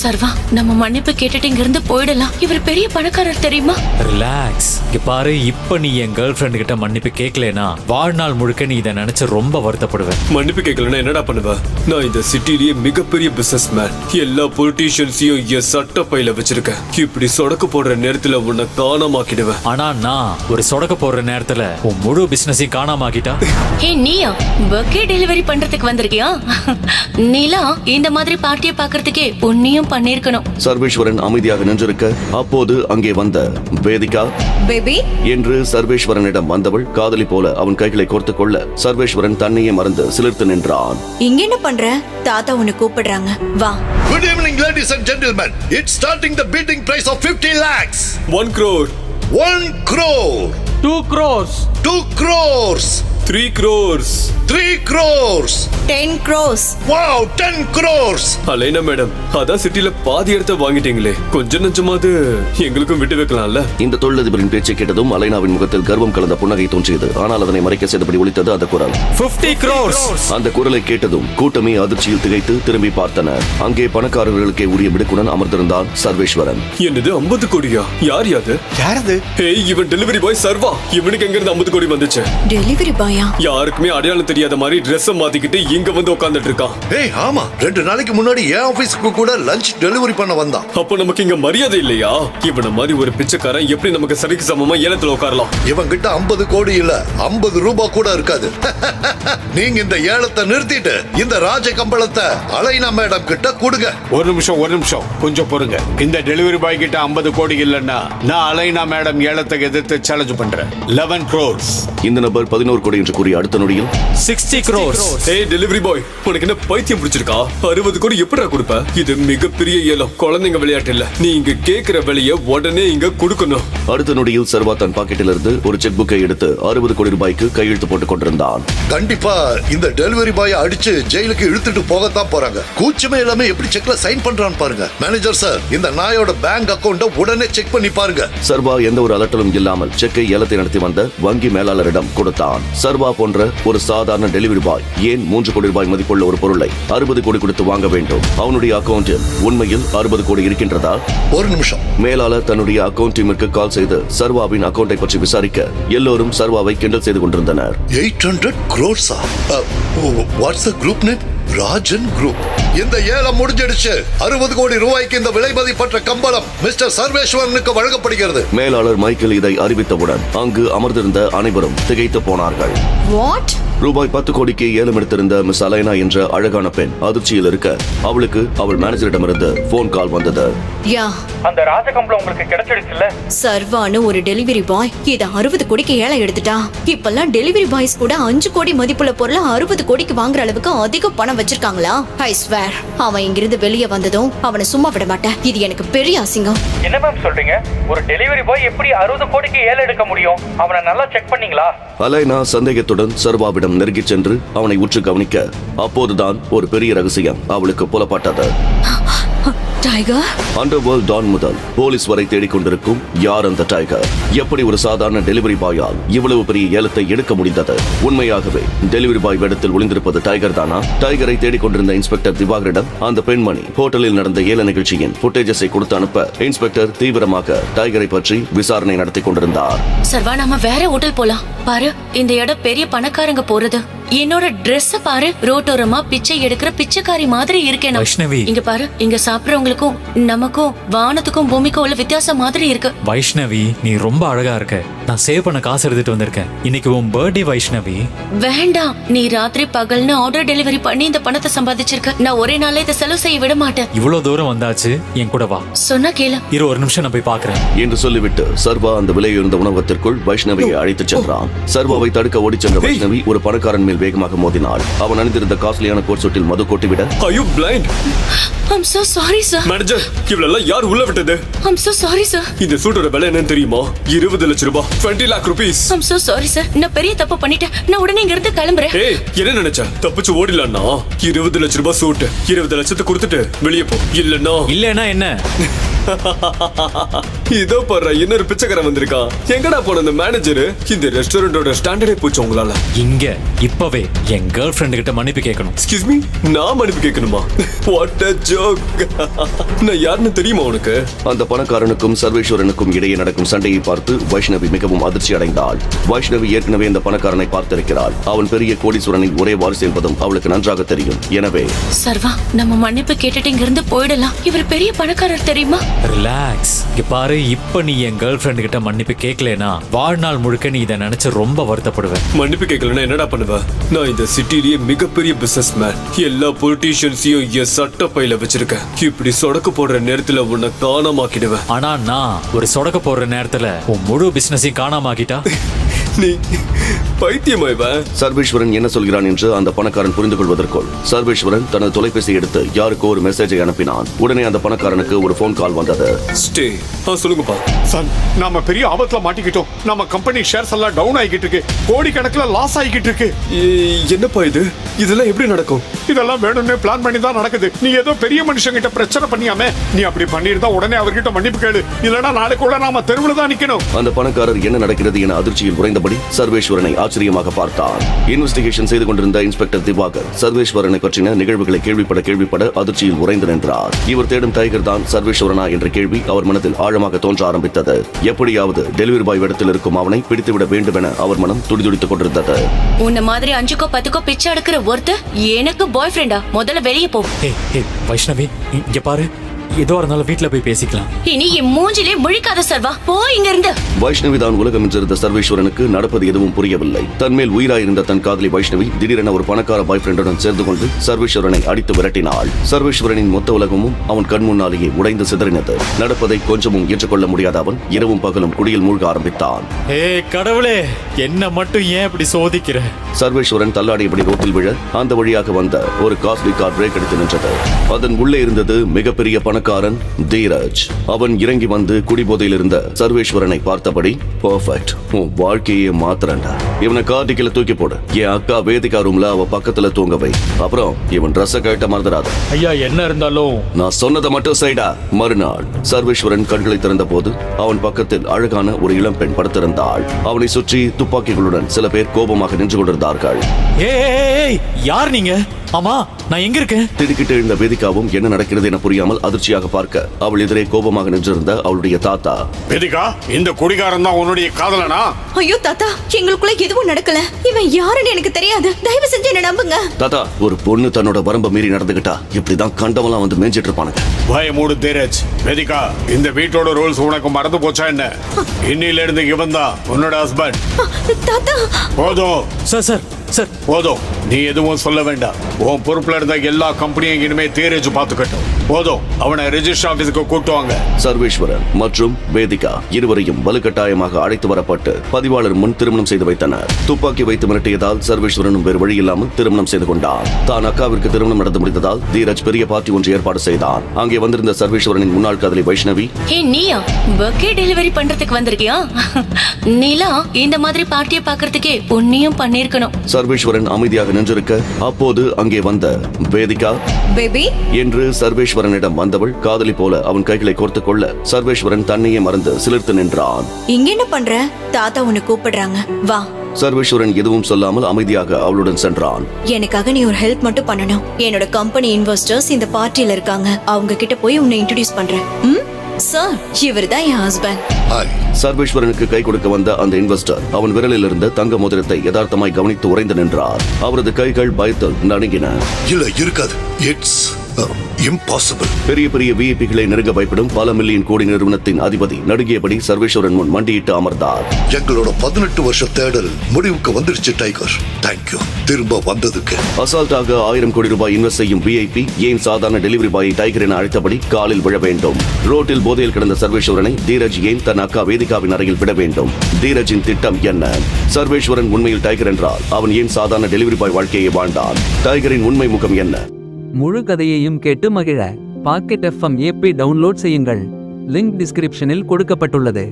சர்வா, நம்ம மன்னிப்பு கேட்டுட்டு இங்க இருந்து போயிடலாம். இவர் பெரிய பணக்காரர் தெரியுமா? ரிலாக்ஸ். இங்க பாரு, இப்ப நீ என் கேர்ள் ஃபிரெண்ட் கிட்ட மன்னிப்பு கேட்கலனா வாழ்நாள் முழுக்க நீ இதை நினைச்சு ரொம்ப வருத்தப்படுவேன். மன்னிப்பு கேட்கலன்னா என்னடா பண்ணுவ? நான் இந்த சிட்டிலேயே மிகப்பெரிய பிசினஸ் மேன். எல்லா பொலிட்டீஷியன்ஸையும் என் சட்ட பையில வச்சிருக்கேன். இப்படி சொடக்கு போடுற நேரத்துல உன்னை காணாமாக்கிடுவேன். ஆனா நான் ஒரு சொடக்க போடுற நேரத்துல உன் முழு பிசினஸையும் காணாமாக்கிட்டா. ஹே நீயா, பர்த்டே டெலிவரி பண்றதுக்கு வந்திருக்கியா? நீலா இந்த மாதிரி பார்ட்டியை பாக்குறதுக்கே உன்னையும் பண்ணிருக்கணும். சர்வேஸ்வரன் அமைதியாக நின்றிருக்க அப்போது அங்கே வந்த வேதிகா பேபி என்று சர்வேஸ்வரனிடம் வந்தவள் காதலி போல அவன் கைகளை கோர்த்துக் கொள்ள சர்வேஸ்வரன் தன்னையே மறந்து சிலிர்த்து நின்றான். இங்க என்ன பண்ற? தாத்தா உன்னை கூப்பிடுறாங்க, வா. Good evening, ladies and gentlemen. It's starting the bidding price of 50 lakhs. 1 crore. 1 crore. 2 crores. 2 crores. 3 crores. 3 crores. 10 crores. Wow, 10 crores. Alaina madam, அதான் சிட்டில பாதி இடத்த வாங்கிட்டீங்களே, கொஞ்சம் நஞ்சமாவது எங்களுக்கும் விட்டு வைக்கலாம்ல. இந்த தொழிலதிபரின் பேச்சை கேட்டதும் அலைனாவின் முகத்தில் கர்வம் கலந்த புன்னகை தோன்றியது. ஆனால் அதனை மறைக்க செய்தபடி ஒலித்தது அந்த குரல். 50 crores. அந்த குரலை கேட்டதும் கூட்டமே அதிர்ச்சியில் திகைத்து திரும்பி பார்த்தனர். அங்கே பணக்காரர்களுக்கே உரிய மிடுக்குடன் அமர்ந்திருந்தான் சர்வேஸ்வரன். என்னது 50 கோடியா? யார் யாது? யாரது? ஏய், இவன் டெலிவரி பாய் சர்வா. இவனுக்கு எங்க இருந்து 50 கோடி வந்துச்சு? டெலிவரி பாயா? யாருக்குமே அடையாளம் தெரியாத மாதிரி ட்ரெஸ் மாத்திக்கிட்டு இங்க வந்து உட்கார்ந்துட்டு இருக்கான். ஏய் ஆமா, 2 நாளைக்கு முன்னாடி என் ஆபீஸ்க்கு கூட லஞ்ச் டெலிவரி பண்ண வந்தான். அப்போ நமக்கு இங்க மரியாதை இல்லையா? இவன மாதிரி ஒரு பிச்சைக்காரன் எப்படி நமக்கு சரிக்கு சமமா ஏலத்துல உட்காரலாம்? இவன் கிட்ட 50 கோடி இல்ல, 50 ரூபாய் கூட இருக்காது. நீங்க இந்த ஏலத்தை நிறுத்திட்டு இந்த ராஜ கம்பளத்தை அலைனா மேடம் கிட்ட கொடுங்க. ஒரு நிமிஷம் கொஞ்சம் பொறுங்க. இந்த டெலிவரி பாய் கிட்ட 50 கோடி இல்லன்னா நான் அலைனா மேடம் ஏலத்தை எதிர்த்து சேலஞ்ச் பண்றேன். 11 crores. இந்த நபர் 11 கோடி என்று கூறிய அடுத்த நொடியில் 60 crores. ஏய் டெலிவரி பாய், உனக்கு என்ன பைத்தியம் பிடிச்சிருக்கா? 60 கோடி எப்படிடா கொடுப்ப? இது மிகப்பெரிய ஏலம், குழந்தைங்க விளையாட்டு இல்ல. நீ இங்க கேக்குற விலைய உடனே இங்க கொடுக்கணும். அடுத்த நொடியில் சர்வா தன் பாக்கெட்டில் இருந்து ஒரு செக் புக்கை எடுத்து 60 கோடி ரூபாய்க்கு கையெழுத்து போட்டுக் கொண்டிருந்தான். கண்டிப்பா இந்த டெலிவரி பாய் அடிச்சு ஜெயிலுக்கு இழுத்துட்டு போகத்தான் போறாங்க. கூச்சமே எல்லாமே எப்படி செக்ல சைன் பண்றான்னு பாருங்க. மேனேஜர் சார், இந்த நாயோட பேங்க் அக்கவுண்ட உடனே செக் பண்ணி பாருங்க. சர்வா எந்த ஒரு அலட்டலும் இல்லாமல் செக்கை ஏலத்தை நடத்தி வந்த வங்கி மேலாளரிடம் கொடுத்தான். சர்வா போன்ற ஒரு சாதாரண டெலிவரி பாய் ஏன் 3 கோடி ரூபாய் மதிப்புள்ள ஒரு பொருளை 60 கோடி கொடுத்து வாங்க வேண்டும்? அவனுடைய அக்கவுண்டில் உண்மையில் 60 கோடி இருக்கின்றதா? ஒரு நிமிஷம். மேலாளர் தன்னுடைய அக்கவுண்ட் டீமிற்கு கால் செய்து சர்வாவின் அக்கவுண்டை பற்றி விசாரிக்க எல்லோரும் சர்வாவை கிண்டல் செய்து கொண்டிருந்தனர். 800 crores. What's the group name? Rajan group. இந்த ஏலம் முடிஞ்சிடுச்சு. 60 கோடி ரூபாய்க்கு இந்த விலை மதிப்பற்ற கம்பளம் மிஸ்டர் சர்வேஸ்வரனுக்கு வழங்கப்படுகிறது. மேலாளர் மைக்கேல் இதை அறிவித்தவுடன் அங்கு அமர்ந்திருந்த அனைவரும் திகைத்து போனார்கள். வாட்? ரூபாய் 10 கோடிக்கு ஏலம் எடுத்திருந்த மிஸ் அலைனா என்ற அழகான பெண் அதிர்ச்சியில் இருக்க அவளுக்கு அவள் மேனேஜரிடமிருந்து போன் கால் வந்தது. யா, அந்த ராஜகம்பளம் உங்களுக்கு கிடைச்சிடுச்சுல்ல? சர்வானு ஒரு டெலிவரி பாய் இத 60 கோடிக்கு ஏலம் எடுத்துட்டா. இப்பெல்லாம் டெலிவரி பாய்ஸ் கூட 5 கோடி மதிப்புள்ள பொருளை 60 கோடிக்கு வாங்குற அளவுக்கு அதிக பணம் வச்சிருக்காங்களா? ஐ ஸ்வேர், அவன் இங்கிருந்து வெளியே வந்ததும் அவனை சும்மா விட மாட்டேன். இது எனக்கு பெரிய அசிங்கம். என்ன மேம் சொல்றீங்க? ஒரு டெலிவரி பாய் எப்படி 60 கோடிக்கு ஏலம் எடுக்க முடியும்? அவனை நல்லா செக் பண்ணீங்களா? அலைனா சந்தேகத்துடன் சர்வாவிடம் நெருங்கி சென்று அவனை உற்று கவனிக்க அப்போதுதான் ஒரு பெரிய ரகசியம் அவளுக்கு புலப்பட்டது. டைகர்? அண்டர்வேர்ல்ட் டான் முதல் போலீஸ் வரை தேடிக்கொண்டிருக்கும் யார் அந்த டைகர்? எப்படி ஒரு சாதாரண டெலிவரி பாயால் இவ்வளவு பெரிய ஏலத்தை எடுக்க முடிந்தது? உண்மையாகவே டெலிவரி பாய் வேடத்தில் ஒளிந்திருப்பது டைகர் தானா? டைகரை தேடிக்கொண்டிருந்த இன்ஸ்பெக்டர் திவாகரிடம் அந்த பெண்மணி ஹோட்டலில் நடந்த ஏல நிகழ்ச்சியின் புட்டேஜஸை கொடுத்து அனுப்ப இன்ஸ்பெக்டர் தீவிரமாக டைகரை பற்றி விசாரணை நடத்தி கொண்டிருந்தார். சர்வா, நாம வேற ஹோட்டல் போலாம். பாரு, இந்த இடம் பெரிய பணக்காரங்க போறது. என்னோட ட்ரெஸ் பாரு, ரோட்டோரமா பிச்சை எடுக்கிற பிச்சைக்காரி மாதிரி இருக்கேன். வைஷ்ணவி, இங்க பாரு, இங்க சாப்பிடுறவங்களுக்கும் நமக்கும் வானத்துக்கும் பூமிக்கும் உள்ள வித்தியாசம் மாதிரி இருக்கு. வைஷ்ணவி, நீ ரொம்ப அழகா இருக்க. நான் சேவ் பண்ண காசு எடுத்துட்டு வந்திருக்கேன். இன்னைக்கு உன் பர்த்டே வைஷ்ணவி. வேண்டாம், நீ ராத்திரி பகல்னு ஆர்டர் டெலிவரி பண்ணி இந்த பணத்தை சம்பாதிச்சிருக்க. நான் ஒரே நாளே இதை செலவு செய்ய விட மாட்டேன். இவ்வளவு தூரம் வந்தாச்சு, என் கூட வா. சொன்னா கேளு. இரு, ஒரு நிமிஷம் நான் போய் பாக்குறேன் என்று சொல்லிவிட்டு சர்வா அந்த விலையுயர்ந்த உணவகத்திற்குள் வைஷ்ணவியை அழைத்துச் சென்றான். சர்வாவை தடுக்க ஓடிச் சென்ற வைஷ்ணவி ஒரு பணக்காரன் மேல் வேகமாக மோதினாள். அவன் அணிந்திருந்த காஸ்ட்லியான கோட் சூட்டில் மது கொட்டிவிட, Are you blind? I'm so sorry sir. Manager, இவளெல்லாம் யார் உள்ள விட்டது? I'm so sorry sir. இந்த சூட்டோட விலை என்னன்னு தெரியுமா? 20 லட்சம் ரூபாய். 20 lakh rupees. I'm so sorry sir. நான் பெரிய தப்பு பண்ணிட்டேன். நான் உடனே இங்க இருந்து கிளம்புறேன். ஏய், என்ன நினைச்ச? தப்பிச்சு ஓடிடலாம்னா 20 லட்சம் ரூபாய் சூட். 20 லட்சத்தை கொடுத்துட்டு வெளியே போ. இல்லன்னா இல்லன்னா என்ன? இதோ பாரு, இன்னொரு பிச்சைக்காரன் வந்திருக்கான். எங்கடா போன அந்த மேனேஜர்? இந்த ரெஸ்டாரண்டோட ஸ்டாண்டர்டே போச்சு உங்களால. இங்க இப்பவே என் கேர்ள் ஃப்ரெண்டு கிட்ட மன்னிப்பு கேட்கணும். எக்ஸ்கியூஸ் மீ, நான் மன்னிப்பு கேட்கணுமா? What a joke. நான் யாருன்னு தெரியுமா உனக்கு? அந்த பணக்காரனுக்கும் சர்வேஸ்வரனுக்கும் இடையே நடக்கும் சண்டையை பார்த்து வைஷ்ணவி மிகவும் அதிர்ச்சி அடைந்தாள். வைஷ்ணவி ஏற்கனவே அந்த பணக்காரனை பார்த்திருக்கிறாள். அவன் பெரிய கோடீஸ்வரனின் ஒரே வாரிசு என்பதும் அவளுக்கு நன்றாக தெரியும். எனவே சர்வா, நம்ம மன்னிப்பு கேட்டுட்டு இங்க இருந்து போயிடலாம். இவர் பெரிய பணக்காரர் தெரியுமா? ரிலாக்ஸ். இங்க பாரு, இப்ப நீ என் கேர்ள் ஃப்ரெண்டு கிட்ட மன்னிப்பு கேட்கலனா வாழ்நாள் முழுக்க நீ இதை நினைச்சு ரொம்ப வருத்தப்படுவேன். மன்னிப்பு கேட்கலன்னா என்னடா பண்ணுவ? நான் இந்த சிட்டிலேயே மிகப்பெரிய பிசினஸ் மேன். எல்லா பொலிட்டீஷியன்ஸையும் என் சட்ட பையில வச்சிருக்கேன். இப்படி சொடக்கு போடுற நேரத்துல உன்னை காணாமாக்கிடுவேன். ஆனா நான் ஒரு சொடக்க போடுற நேரத்துல உன் முழு பிசினஸையும் காணாமாக்கிட்டா நீ பைத்தியமா இவன்? சர்வேஸ்வரன் என்ன சொல்கிறான் என்று அந்த பணக்காரன் புரிந்து கொள்வதற்குள் சர்வேஸ்வரன் தனது தொலைபேசி எடுத்து யாருக்கோ ஒரு மெசேஜை அனுப்பினான். உடனே அந்த பணக்காரனுக்கு ஒரு போன் கால் வந்தது. ஸ்டே. சொல்லுங்கப்பா. சார், நாம பெரிய ஆபத்துல மாட்டிக்கிட்டோம். நம்ம கம்பெனி ஷேர்ஸ் எல்லாம் டவுன் ஆகிட்டு இருக்கு. கோடிக்கணக்கில் லாஸ் ஆகிட்டு இருக்கு. என்னப்பா இது? இதெல்லாம் எப்படி நடக்கும்? இதெல்லாம் வேணும்னு பிளான் பண்ணி தான் நடக்குது. நீ ஏதோ பெரிய மனுஷங்கிட்ட பிரச்சனை பண்ணியாமே. நீ அப்படி பண்ணிருந்தா உடனே அவர்கிட்ட மன்னிப்பு கேளு. இல்லனா நாளைக்குள்ள நாம தெருவில் தான் நிக்கணும். அந்த பணக்காரர் என்ன நடக்கிறது என அதிர்ச்சியில் உறைந்தபடி சர்வேஸ்வரனை ஆச்சரியமாக பார்த்தார். இன்வெஸ்டிகேஷன் செய்து கொண்டிருந்த இன்ஸ்பெக்டர் திவாகர் சர்வேஸ்வரனை பற்றின நிகழ்வுகளை கேள்விப்பட உறைந்து நின்றார். இவர் தேடும் டைகர் தான் சர்வேஸ்வரனா என்ற கேள்வி அவர் மனதில் ஆழமாக தோன்ற ஆரம்பித்தது. எப்படியாவது டெலிவரி பாய் இடத்தில் இருக்கும் அவனை பிடித்துவிட வேண்டும் என அவர் மனம் துடிதுடித்துக் கொண்டிருந்தது. உன்ன மாதிரி 5கோ 10கோ பிச்சை எடுக்கிற ஒருத்தர் எனக்கு பாய் ஃப்ரெண்டா? முதல்ல வெளியே போ. வைஷ்ணவி, இங்க பாரு, ஏதோ இருந்தாலும் வீட்டுல போய் பேசிக்கலாம். இனி என் மூஞ்சிலே முழிக்காத சர்வா, போ இங்க இருந்து. வைஷ்ணவி தான் உலகம் என்றிருந்த சர்வேஸ்வரனுக்கு நடப்பது எதுவும் புரியவில்லை. தன்மேல் உயிராயிருந்த தன் காதலி வைஷ்ணவி திடீரென ஒரு பணக்கார பாய் ஃப்ரெண்டுடன் சேர்ந்து கொண்டு சர்வேஸ்வரனை அடித்து விரட்டினாள். சர்வேஸ்வரனின் மொத்த உலகமும் அவன் கண் முன்னாலேயே உடைந்து சிதறினது. நடப்பதை கொஞ்சமும் ஏற்றுக்கொள்ள முடியாத அவன் இரவும் பகலும் குடியில் மூழ்க ஆரம்பித்தான். கடவுளே, என்ன மட்டும் ஏன் இப்படி சோதிக்கிற? சர்வேஸ்வரன் தள்ளாடியபடி ரோட்டில் விழ அந்த வழியாக வந்த ஒரு காஸ்ட்லி கார் பிரேக் எடுத்து நின்றது. அதன் உள்ளே இருந்தது மிகப்பெரிய பணக்காரன் தீரஜ். அவன் இறங்கி வந்து குடிபோதையில் இருந்த சர்வேஸ்வரனை பார்த்தபடி, பெர்ஃபெக்ட், உன் வாழ்க்கையே மாத்திரண்டா. இவனை கார்டிக்கில தூக்கி போடு. என் அக்கா வேதிகா ரூம்ல அவ பக்கத்துல தூங்கவை. அப்புறம் இவன் ட்ரெஸ்ஸை கழட்ட மறந்துடாத. ஐயா, என்ன இருந்தாலும் நான் சொன்னதை மட்டும் செய்டா. மறுநாள் சர்வேஸ்வரன் கண்களை திறந்த போது அவன் பக்கத்தில் அழகான ஒரு இளம் பெண் படுத்திருந்தாள். அவனை சுற்றி துப்பாக்கிகளுடன் சில பேர் கோபமாக நின்று கொண்டிருந்தார்கள். யார் நீங்க? ஆமா, நான் எங்க இருக்கேன்? திடுக்கிட்டு எழுந்த வேதிகாவும் என்ன நடக்கிறது என புரியாமல் அதிர்ச்சியாக பார்க்க அவள் எதிரே கோபமாக நின்றிருந்த அவளுடைய தாத்தா. வேதிகா, இந்த குடிகாரன் தான் உன்னுடைய காதலனா? ஐயோ தாத்தா, எங்களுக்குள்ள எதுவும் நடக்கல. இவன் யாருன்னு எனக்கு தெரியாது. தயவு செஞ்சு என்ன நம்புங்க. தாத்தா, ஒரு பொண்ணு தன்னோட வரம்ப மீறி நடந்துகிட்டா இப்படிதான் கண்டவெல்லாம் வந்து மேய்ஞ்சிட்டு இருப்பானுங்க. பயமூடு தீரஜ். வேதிகா, இந்த வீட்டோட ரூல்ஸ் உனக்கு மறந்து போச்சா என்ன? இன்னில இருந்து இவன் தான் உன்னோட ஹஸ்பண்ட். தாத்தா, போதும் சார் சார் சார் போதும். நீ எதுவும் சொல்ல வேண்டாம். உன் பொறுப்புல இருந்த எல்லா கம்பெனியும் இனிமே தீரஜ் பாத்துக்கட்டும். போதும், அவனை ரெஜிஸ்டர் ஆபீஸுக்கு கூட்டுவாங்க. சர்வேஸ்வரன் மற்றும் வேதிகா இருவரையும் வலுக்கட்டாயமாக அழைத்து வரப்பட்டு பதிவாளர் முன் திருமணம் செய்து வைத்தனர். துப்பாக்கி வைத்து மிரட்டியதால் சர்வேஸ்வரனும் வேறு வழி இல்லாமல் திருமணம் செய்து கொண்டான். தான் அக்காவிற்கு திருமணம் நடந்து முடிந்ததால் தீரஜ் பெரிய பார்ட்டி ஒன்று ஏற்பாடு செய்தான். அங்கே வந்திருந்த சர்வேஸ்வரனின் முன்னாள் காதலி வைஷ்ணவி, நீயா பர்த்டே டெலிவரி பண்றதுக்கு வந்திருக்கியா? நீலா இந்த மாதிரி பார்ட்டியை பாக்குறதுக்கே உன்னையும் பண்ணிருக்கணும். சர்வேஸ்வரன் அமைதியாக நின்றிருக்க அப்போது அங்கே வந்த வேதிகா பேபி என்று சர்வேஸ்வரனிடம் வந்தவள் காதலி போல அவன் கைகளை கோர்த்துக் கொள்ள சர்வேஸ்வரன் தன்னையே மறந்து சிலிர்த்து நின்றான். இங்க என்ன பண்ற? தாத்தா உன்னை கூப்பிடுறாங்க, வா. சர்வேஸ்வரன் எதுவும் சொல்லாமல் அமைதியாக அவளுடன் சென்றான். எனக்காக நீ ஒரு ஹெல்ப் மட்டும் பண்ணணும். என்னோட கம்பெனி இன்வெஸ்டர்ஸ் இந்த பார்ட்டியில இருக்காங்க. அவங்க கிட்ட போய் உன்னை இன்ட்ரோடியூஸ் பண்றேன். சார், இவர்தான் என் ஹஸ்பண்ட். ஹாய். சர்வேஸ்வரனுக்கு கை கொடுக்க வந்த அந்த இன்வெஸ்டர் அவன் விரலில் இருந்த தங்க மோதிரத்தை யதார்த்தமாய் கவனித்து உறைந்து நின்றார். அவரது கைகள் பயத்தில் நடுங்கின. இல்ல, இருக்காது. It's impossible. பெரிய பெரிய விஐபிகளை நெருங்க பயப்படும் பல மில்லியன் கோடி நிறுவனத்தின் அதிபதி நடுங்கியபடி சர்வேஸ்வரன் முன் மண்டியிட்டு அமர்ந்தார். எங்களோட 18 வருஷ தேடல் முடிவுக்கு வந்துருச்சு டைகர். தேங்க்யூ திரும்ப வந்ததுக்கு. அசால்ட்டாக 1000 கோடி ரூபாய் இன்வெஸ்ட் செய்யும் விஐபி ஏன் சாதாரண டெலிவரி பாயை டைகர் என அழைத்தபடி காலில் விழ வேண்டும்? ரோட்டில் போதையில் கிடந்த சர்வேஸ்வரனை தீரஜ் ஏன் தன் அக்கா வேதிகாவின் அறையில் விட வேண்டும்? தீரஜின் திட்டம் என்ன? சர்வேஸ்வரன் உண்மையில் டைகர் என்றால் அவன் ஏன் சாதாரண டெலிவரி பாய் வாழ்க்கையை வாழ்ந்தான்? டைகரின் உண்மை முகம் என்ன? முழு கதையையும் கேட்டு மகிழ பாக்கெட் FM ஆப்பை டவுன்லோட் செய்யுங்கள். லிங்க் டிஸ்கிரிப்ஷனில் கொடுக்கப்பட்டுள்ளது.